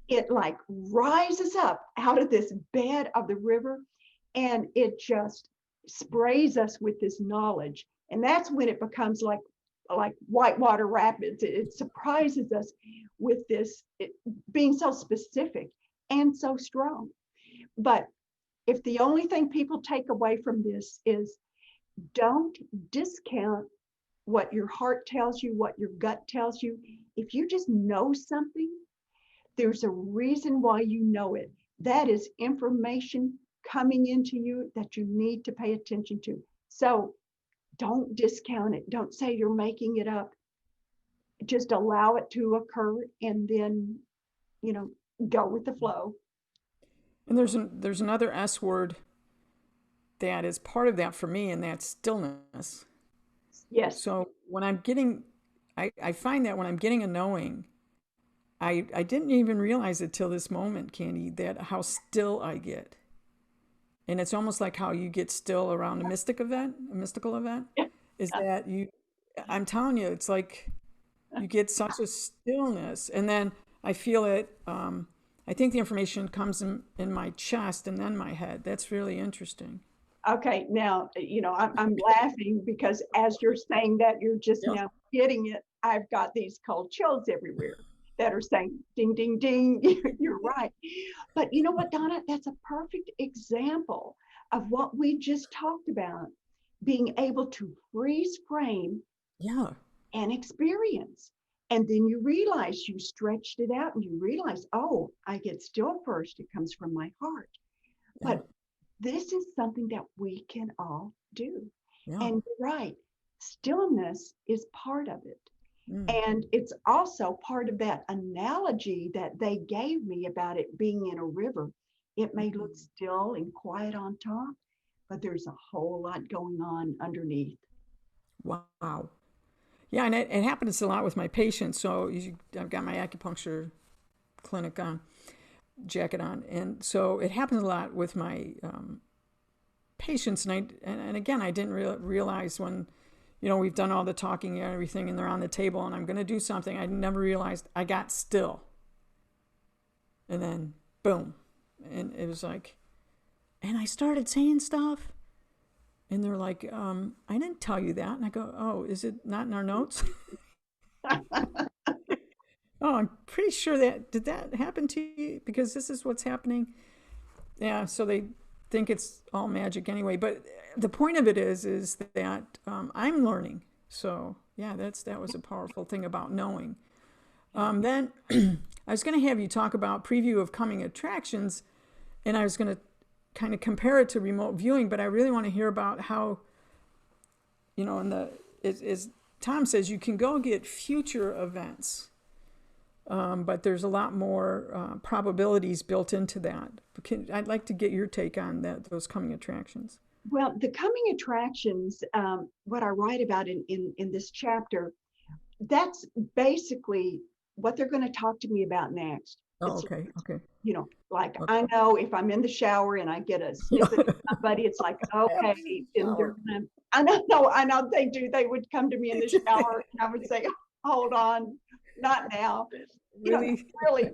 Speaker 2: it like rises up out of this bed of the river, and it just sprays us with this knowledge. And that's when it becomes like whitewater rapids. It surprises us with this being so specific and so strong. But if the only thing people take away from this is don't discount what your heart tells you, what your gut tells you. If you just know something, there's a reason why you know it. That is information coming into you that you need to pay attention to. So don't discount it. Don't say you're making it up. Just allow it to occur, and then, go with the flow.
Speaker 1: And there's another S word that is part of that for me, and that's stillness.
Speaker 2: Yes.
Speaker 1: So when I'm getting, I find that when I'm getting a knowing, I didn't even realize it till this moment, Candy, that how still I get. And it's almost like how you get still around a mystical event, is that I'm telling you, it's like you get such a stillness. And then I feel it, I think the information comes in my chest and then my head. That's really interesting.
Speaker 2: Okay, now, I'm laughing because as you're saying that, you're just
Speaker 1: Yeah.
Speaker 2: now getting it. I've got these cold chills everywhere that are saying, ding, ding, ding, you're right. But you know what, Donna? That's a perfect example of what we just talked about, being able to freeze frame
Speaker 1: Yeah.
Speaker 2: and experience. And then you realize you stretched it out and you realize, oh, I get still first. It comes from my heart.
Speaker 1: Yeah.
Speaker 2: But this is something that we can all do.
Speaker 1: Yeah.
Speaker 2: And you're right, stillness is part of it.
Speaker 1: Mm.
Speaker 2: And it's also part of that analogy that they gave me about it being in a river. It may look still and quiet on top, but there's a whole lot going on underneath.
Speaker 1: Wow. Yeah, and it happens a lot with my patients. So I've got my acupuncture clinic on, jacket on, and so it happens a lot with my patients. And again, I didn't realize when, we've done all the talking and everything, and they're on the table, and I'm going to do something. I never realized I got still, and then boom, And it was like, and I started saying stuff. And they're like, I didn't tell you that. And I go, oh, is it not in our notes? Oh, I'm pretty sure did that happen to you? Because this is what's happening. Yeah, so they think it's all magic anyway. But the point of it is that I'm learning. So yeah, that was a powerful thing about knowing. Then I was going to have you talk about preview of coming attractions, and I was going to kind of compare it to remote viewing, but I really want to hear about how, in as Tom says, you can go get future events, but there's a lot more probabilities built into that. I'd like to get your take on those coming attractions.
Speaker 2: Well, the coming attractions, what I write about in this chapter, that's basically what they're going to talk to me about next.
Speaker 1: Oh,
Speaker 2: It's,
Speaker 1: okay, okay.
Speaker 2: like
Speaker 1: Okay.
Speaker 2: I know if I'm in the shower and I get a snippet of somebody, it's like, okay, then they're gonna, I know they do. They would come to me in the shower and I would say, hold on, not now.
Speaker 1: Really?
Speaker 2: Really,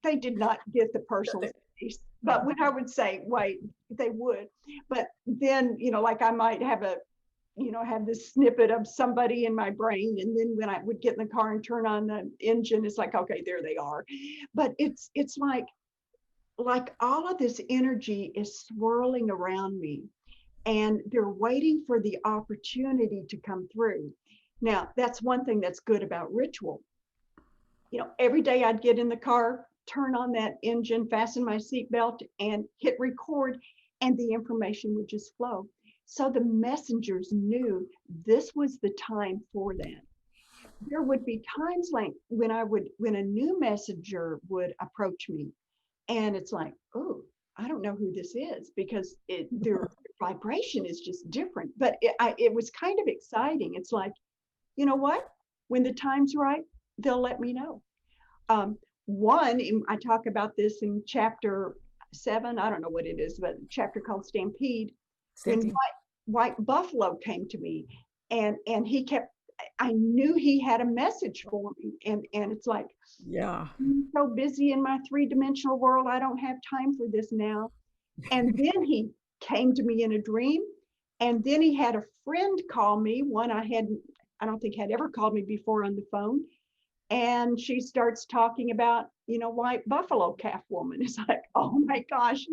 Speaker 2: they did not get the personal space. But when I would say, wait, they would. But then, like I might have have this snippet of somebody in my brain. And then when I would get in the car and turn on the engine, it's like, okay, there they are. But it's like all of this energy is swirling around me and they're waiting for the opportunity to come through. Now, that's one thing that's good about ritual. Every day I'd get in the car, turn on that engine, fasten my seatbelt, and hit record, and the information would just flow. So the messengers knew this was the time for that. There would be times like when a new messenger would approach me, and it's like, oh, I don't know who this is because their vibration is just different. But it was kind of exciting. It's like, you know what? When the time's right, they'll let me know. One, I talk about this in chapter 7. I don't know what it is, but a chapter called Stampede. When
Speaker 1: Stampede.
Speaker 2: White Buffalo came to me, and he kept. I knew he had a message for me, and it's like,
Speaker 1: Yeah.
Speaker 2: I'm so busy in my 3-dimensional world, I don't have time for this now. And then he came to me in a dream, and then he had a friend call me, one I don't think had ever called me before on the phone. And she starts talking about, White Buffalo Calf Woman. It's like, oh my gosh,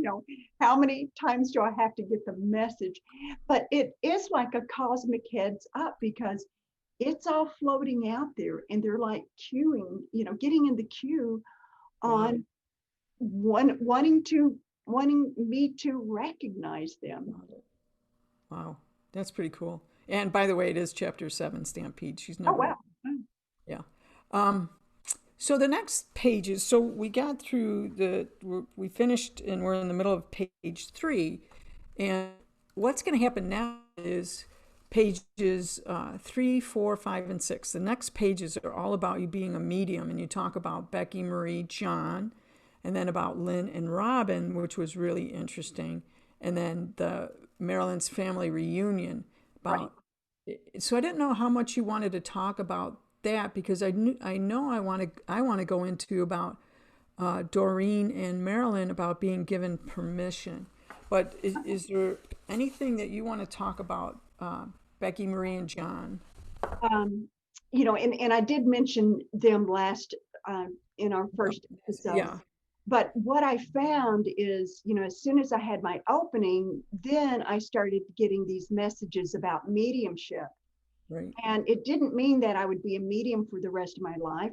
Speaker 2: how many times do I have to get the message? But it is like a cosmic heads up because it's all floating out there and they're like queuing, getting in the queue on wanting me to recognize them.
Speaker 1: Wow, that's pretty cool. And by the way, it is chapter 7, Stampede. She's
Speaker 2: Oh,
Speaker 1: never.
Speaker 2: wow.
Speaker 1: Yeah. Um, so the next pages. So we got through we finished, and we're in the middle of page 3. And what's going to happen now is pages 3, 4, 5, and 6. The next pages are all about you being a medium, and you talk about Becky, Marie, John, and then about Lynn and Robin, which was really interesting, and then the Marilyn's family reunion.
Speaker 2: Right.
Speaker 1: So I didn't know how much you wanted to talk about that because I know I want to go into about Doreen and Marilyn about being given permission. But is there anything that you want to talk about Becky, Marie, and John?
Speaker 2: And I did mention them last in our first episode.
Speaker 1: Yeah.
Speaker 2: But what I found is, as soon as I had my opening, then I started getting these messages about mediumship.
Speaker 1: Right.
Speaker 2: And it didn't mean that I would be a medium for the rest of my life.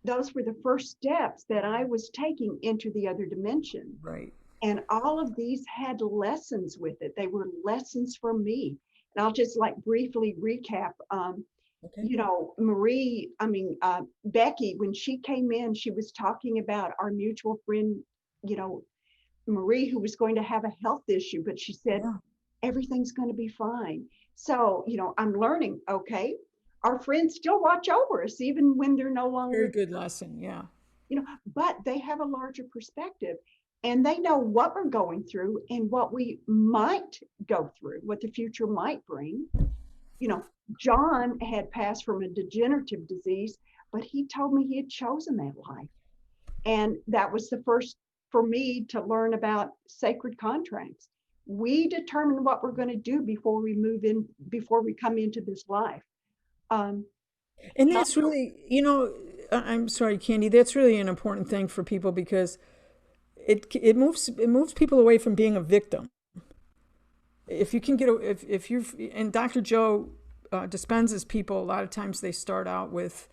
Speaker 2: Those were the first steps that I was taking into the other dimension.
Speaker 1: Right.
Speaker 2: And all of these had lessons with it. They were lessons for me. And I'll just like briefly recap.
Speaker 1: Okay.
Speaker 2: Becky, when she came in, she was talking about our mutual friend, Marie, who was going to have a health issue, but she said, everything's going to be fine. So, I'm learning, okay, our friends still watch over us, even when they're no longer.
Speaker 1: Very good lesson. Yeah.
Speaker 2: But they have a larger perspective and they know what we're going through and what we might go through, what the future might bring. John had passed from a degenerative disease, but he told me he had chosen that life. And that was the first for me to learn about sacred contracts. We determine what we're going to do before we move in, before we come into this life. Um,
Speaker 1: And that's really, I'm sorry, Candy, that's really an important thing for people because it moves people away from being a victim. If you can get if you're and Dr. Joe dispenses people, a lot of times they start out with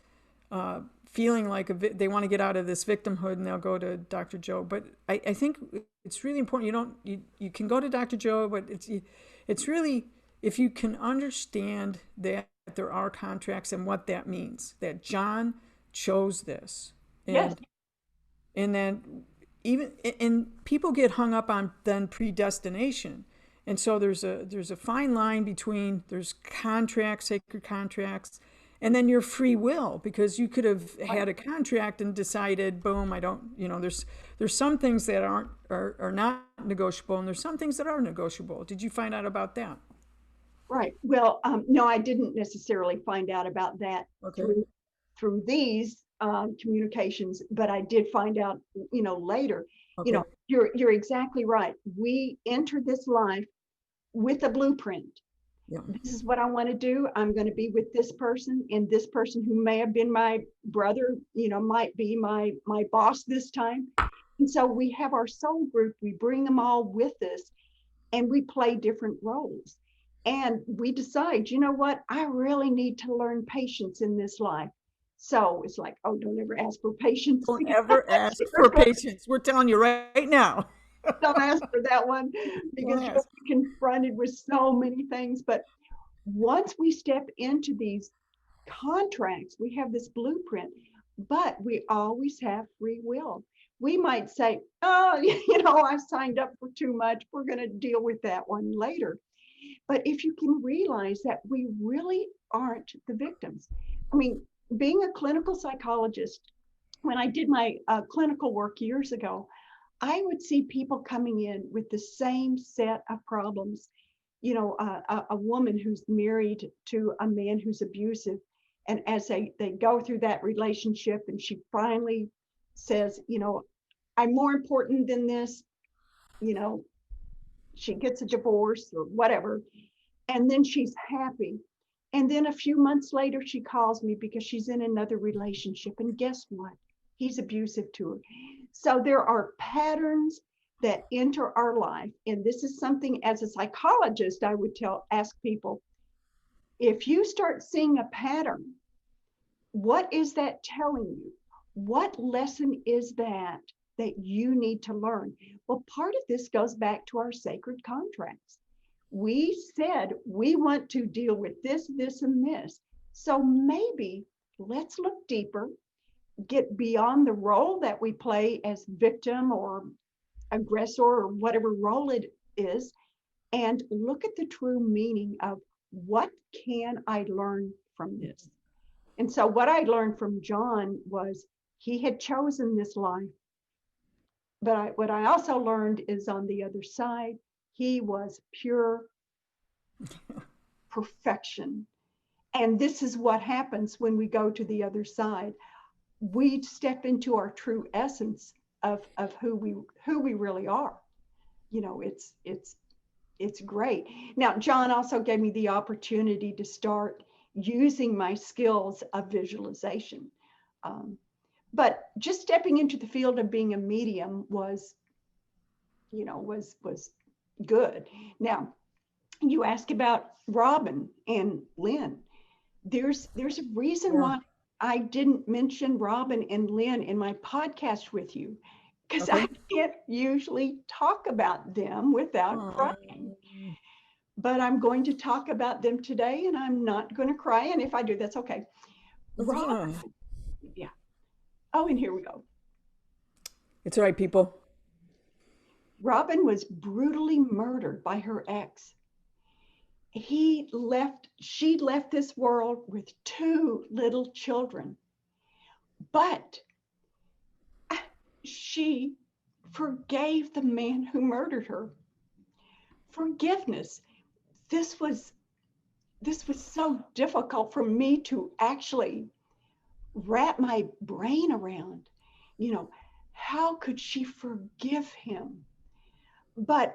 Speaker 1: feeling like they want to get out of this victimhood and they'll go to Dr. Joe. But I think it's really important. You can go to Dr. Joe, but it's really, if you can understand that there are contracts and what that means, that John chose this,
Speaker 2: yes,
Speaker 1: and then even and people get hung up on then predestination, and so there's a fine line between there's contracts, sacred contracts, and then your free will, because you could have had a contract and decided, boom, I don't, there's some things that are not negotiable, and there's some things that are negotiable. Did you find out about that?
Speaker 2: right. Well, no, I didn't necessarily find out about that
Speaker 1: Okay.
Speaker 2: through these communications, but I did find out, later.
Speaker 1: Okay.
Speaker 2: You're exactly right. We enter this life with a blueprint.
Speaker 1: Yeah.
Speaker 2: This is what I want to do. I'm going to be with this person, and this person who may have been my brother, might be my boss this time. And so we have our soul group. We bring them all with us, and we play different roles. And we decide, you know what? I really need to learn patience in this life. So it's like, oh, don't ever ask for patience
Speaker 1: Don't
Speaker 2: because
Speaker 1: ever ask for patience. We're telling you right now.
Speaker 2: don't ask for that one
Speaker 1: Don't
Speaker 2: because you'll
Speaker 1: ask.
Speaker 2: be confronted with so many things. But once we step into these contracts, we have this blueprint, but we always have free will. We might say, oh, I've signed up for too much. We're going to deal with that one later. But if you can realize that we really aren't the victims. I mean, being a clinical psychologist, when I did my clinical work years ago, I would see people coming in with the same set of problems. A woman who's married to a man who's abusive. And as they go through that relationship, and she finally says, I'm more important than this, you know, she gets a divorce or whatever, and then she's happy. And then a few months later, she calls me because she's in another relationship. And guess what? He's abusive to her. So there are patterns that enter our life. And this is something, as a psychologist, I would ask people, if you start seeing a pattern, what is that telling you? What lesson is that you need to learn? Well, part of this goes back to our sacred contracts. We said we want to deal with this, this, and this. So maybe let's look deeper, get beyond the role that we play as victim or aggressor or whatever role it is, and look at the true meaning of what can I learn from this? And so what I learned from John was he had chosen this life. But what I also learned is on the other side, he was pure perfection. And this is what happens when we go to the other side. We step into our true essence of who we really are. It's great. Now, John also gave me the opportunity to start using my skills of visualization. But just stepping into the field of being a medium was good. Now, you ask about Robin and Lynn. There's a reason
Speaker 1: Yeah.
Speaker 2: why I didn't mention Robin and Lynn in my podcast with you, because
Speaker 1: Okay.
Speaker 2: I can't usually talk about them without crying.
Speaker 1: Um,
Speaker 2: But I'm going to talk about them today, and I'm not going to cry. And if I do, that's okay. Robin,
Speaker 1: yeah.
Speaker 2: yeah. Oh, and here we go.
Speaker 1: It's all right, people.
Speaker 2: Robin was brutally murdered by her ex. She left this world with two little children, but she forgave the man who murdered her. Forgiveness. This was so difficult for me to actually wrap my brain around. You know, how could she forgive him?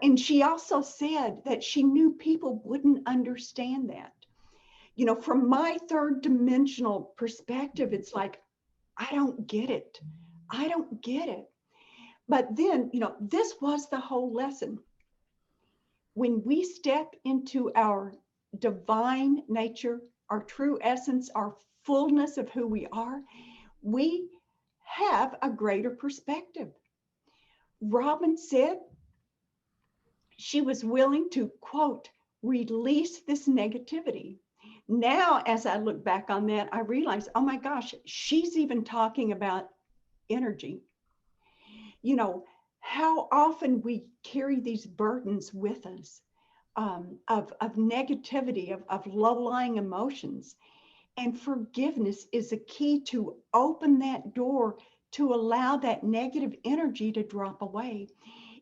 Speaker 2: And she also said that she knew people wouldn't understand that. From my third dimensional perspective, it's like, I don't get it. I don't get it. But then, this was the whole lesson. When we step into our divine nature, our true essence, our fullness of who we are, we have a greater perspective. Robin said she was willing to, quote, release this negativity. Now, as I look back on that, I realize, oh my gosh, she's even talking about energy. How often we carry these burdens with us, of negativity, of low-lying emotions. And forgiveness is a key to open that door to allow that negative energy to drop away.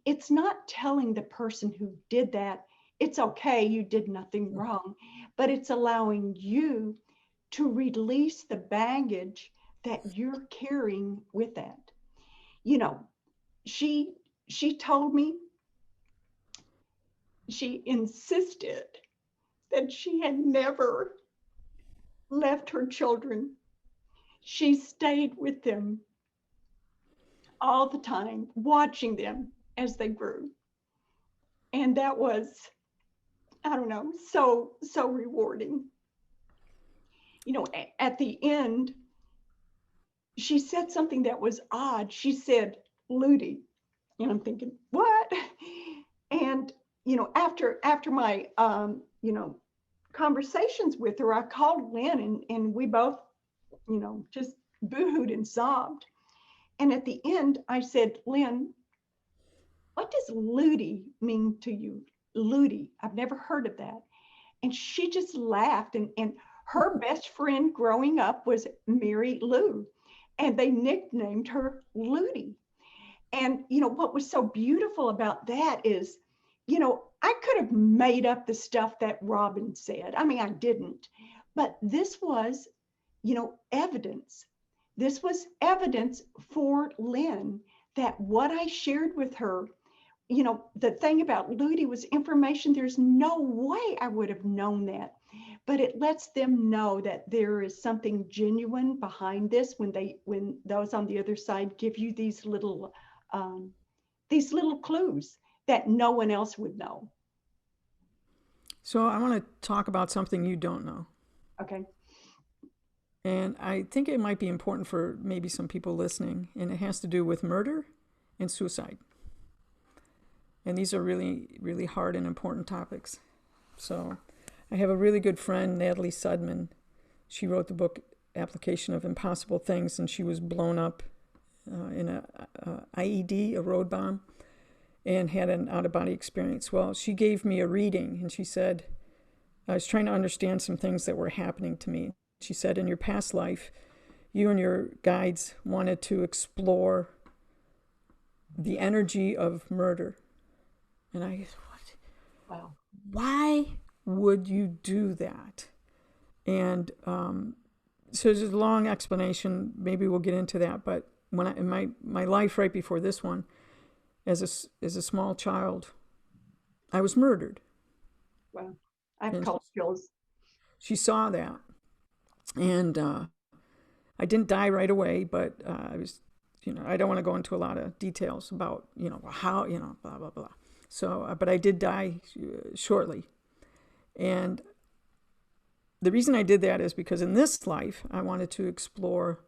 Speaker 2: It's not telling the person who did that, it's okay, you did nothing wrong, but it's allowing you to release the baggage that you're carrying with that. You know, she told me, she insisted that she had never left her children. She stayed with them all the time, watching them as they grew. And that was, I don't know, so rewarding. At the end, she said something that was odd. She said, Ludi. And I'm thinking, what? And, after my, conversations with her, I called Lynn and we both, just boohooed and sobbed. And at the end, I said, Lynn, what does Ludi mean to you? Ludi, I've never heard of that. And she just laughed. And her best friend growing up was Mary Lou, and they nicknamed her Ludi. And, what was so beautiful about that is, I could have made up the stuff that Robin said. I mean, I didn't, but this was, evidence. This was evidence for Lynn that what I shared with her, the thing about Ludi was information. There's no way I would have known that, but it lets them know that there is something genuine behind this when those on the other side give you these little clues that no one else would know.
Speaker 1: So I want to talk about something you don't know.
Speaker 2: Okay.
Speaker 1: And I think it might be important for maybe some people listening, and it has to do with murder and suicide. And these are really, really hard and important topics. So I have a really good friend, Natalie Sudman. She wrote the book Application of Impossible Things, and she was blown up in a IED, a road bomb, and had an out-of-body experience. Well, she gave me a reading, and she said, I was trying to understand some things that were happening to me. She said, in your past life, you and your guides wanted to explore the energy of murder. And I, what?
Speaker 2: Wow.
Speaker 1: Why would you do that? And so there's a long explanation. Maybe we'll get into that. But when in my life right before this one, as a small child, I was murdered.
Speaker 2: Wow. I have cold chills.
Speaker 1: She saw that. And I didn't die right away, but I was, I don't want to go into a lot of details about, how, blah, blah, blah. So, but I did die shortly. And the reason I did that is because in this life, I wanted to explore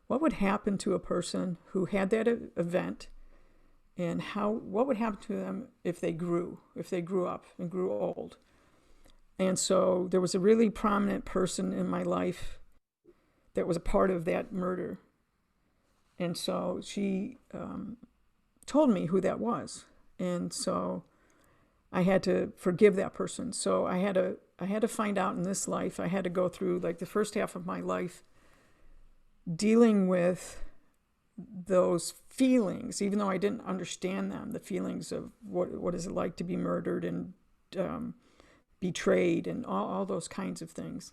Speaker 1: what would happen to a person who had that event, and what would happen to them if they grew up and grew old. And so there was a really prominent person in my life that was a part of that murder. And so she told me who that was. And so I had to forgive that person. So I had to find out in this life. I had to go through like the first half of my life dealing with those feelings, even though I didn't understand them, the feelings of what is it like to be murdered and betrayed and all those kinds of things.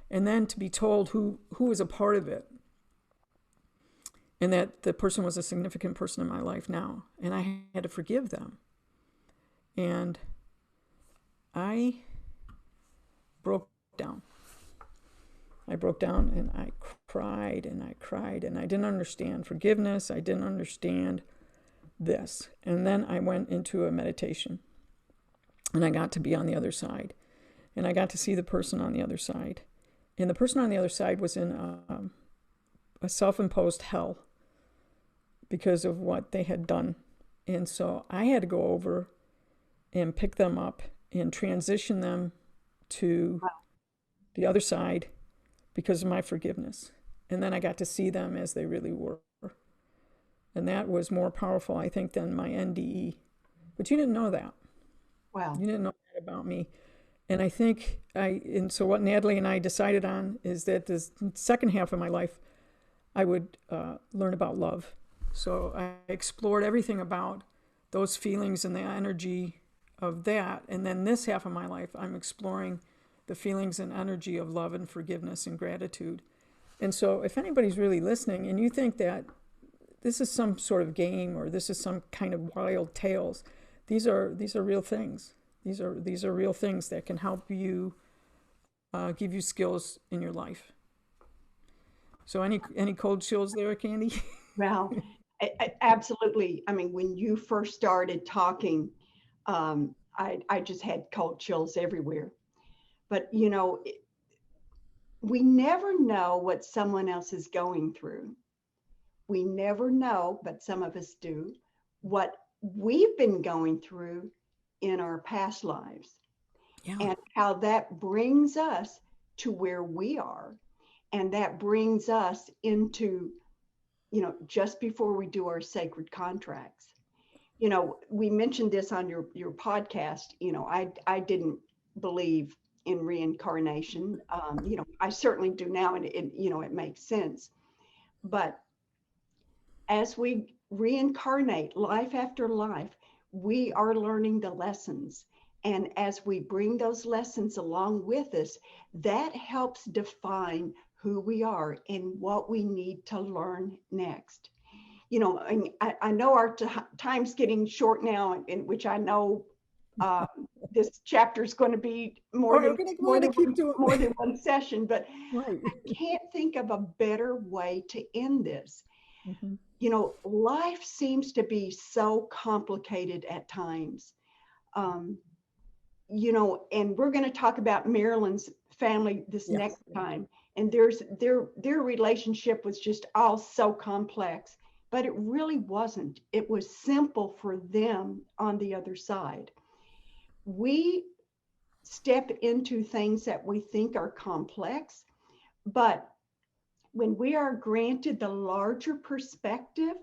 Speaker 1: And then to be told who was a part of it. and that the person was a significant person in my life now, and I had to forgive them. And I broke down. I broke down and I cried and I cried and I didn't understand forgiveness. I didn't understand this. And then I went into a meditation and I got to be on the other side. And I got to see the person on the other side. And the person on the other side was in a self-imposed hell because of what they had done. And so I had to go over and pick them up and transition them to the other side because of my forgiveness. And then I got to see them as they really were. And that was more powerful, I think, than my NDE. But you didn't know that.
Speaker 2: Wow.
Speaker 1: You didn't know that about me. And I think and so what Natalie and I decided on is that this second half of my life, I would learn about love. So I explored everything about those feelings and the energy of that. And then this half of my life, I'm exploring the feelings and energy of love and forgiveness and gratitude. And so if anybody's really listening and you think that this is some sort of game or this is some kind of wild tales, these are real things. These are real things that can help you give you skills in your life. So any cold chills there, Candy?
Speaker 2: Well, absolutely. I mean, when you first started talking, I just had cold chills everywhere. But, we never know what someone else is going through. We never know, but some of us do, what we've been going through in our past lives.
Speaker 1: Yeah.
Speaker 2: And how that brings us to where we are. And that brings us into, just before we do our sacred contracts. We mentioned this on your podcast. I didn't believe in reincarnation. I certainly do now, and it makes sense. But as we reincarnate life after life, we are learning the lessons. And as we bring those lessons along with us, that helps define who we are and what we need to learn next. I know our time's getting short now, in which I know this chapter is going to be more than one session, but
Speaker 1: right.
Speaker 2: I can't think of a better way to end this.
Speaker 1: Mm-hmm.
Speaker 2: Life seems to be so complicated at times. And we're going to talk about Marilyn's family this next time. And their relationship was just all so complex, but it really wasn't. It was simple for them on the other side. We step into things that we think are complex, but when we are granted the larger perspective,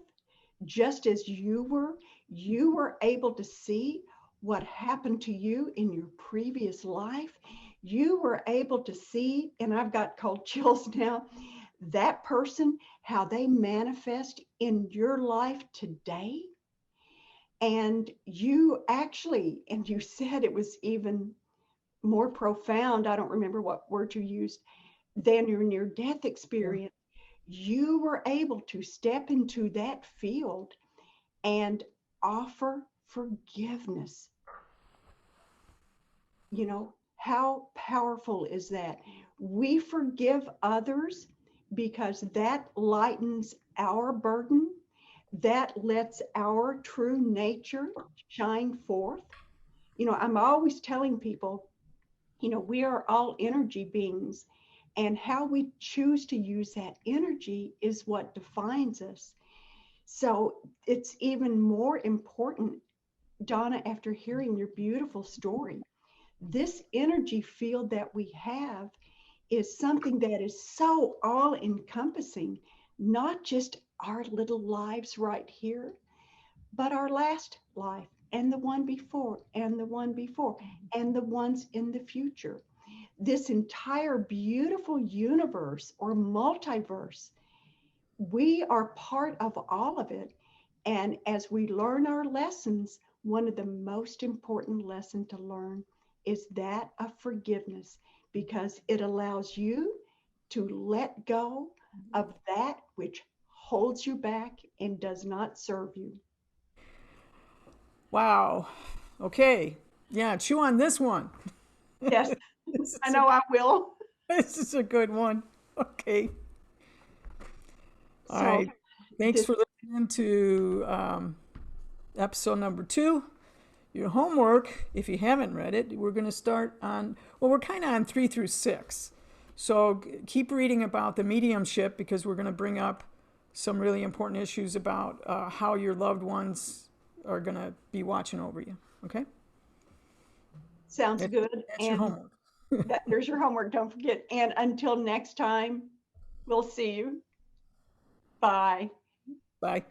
Speaker 2: just as you were able to see what happened to you in your previous life. You were able to see, and I've got cold chills now, that person, how they manifest in your life today. And you said it was even more profound. I don't remember what word you used, than your near-death experience. You were able to step into that field and offer forgiveness. How powerful is that? We forgive others because that lightens our burden, that lets our true nature shine forth. I'm always telling people, we are all energy beings, and how we choose to use that energy is what defines us. So it's even more important, Donna, after hearing your beautiful story, this energy field that we have is something that is so all encompassing, not just our little lives right here, but our last life and the one before and the one before and the ones in the future. This entire beautiful universe or multiverse, we are part of all of it. And as we learn our lessons, one of the most important lessons to learn is that of forgiveness, because it allows you to let go of that which holds you back and does not serve you.
Speaker 1: Wow. Okay. Yeah, chew on this one.
Speaker 2: Yes,
Speaker 1: This
Speaker 2: I
Speaker 1: is
Speaker 2: know I will.
Speaker 1: this is a good one. Okay. All
Speaker 2: So
Speaker 1: right. Thanks
Speaker 2: this,
Speaker 1: for listening to episode number 2. Your homework, if you haven't read it, we're going to start on, well, we're kind of on 3 through 6. So keep reading about the mediumship because we're going to bring up some really important issues about how your loved ones are going to be watching over you. Okay?
Speaker 2: sounds
Speaker 1: That,
Speaker 2: good.
Speaker 1: that's your
Speaker 2: And
Speaker 1: homework.
Speaker 2: there's your homework. Don't forget. And until next time, we'll see you. Bye.
Speaker 1: Bye.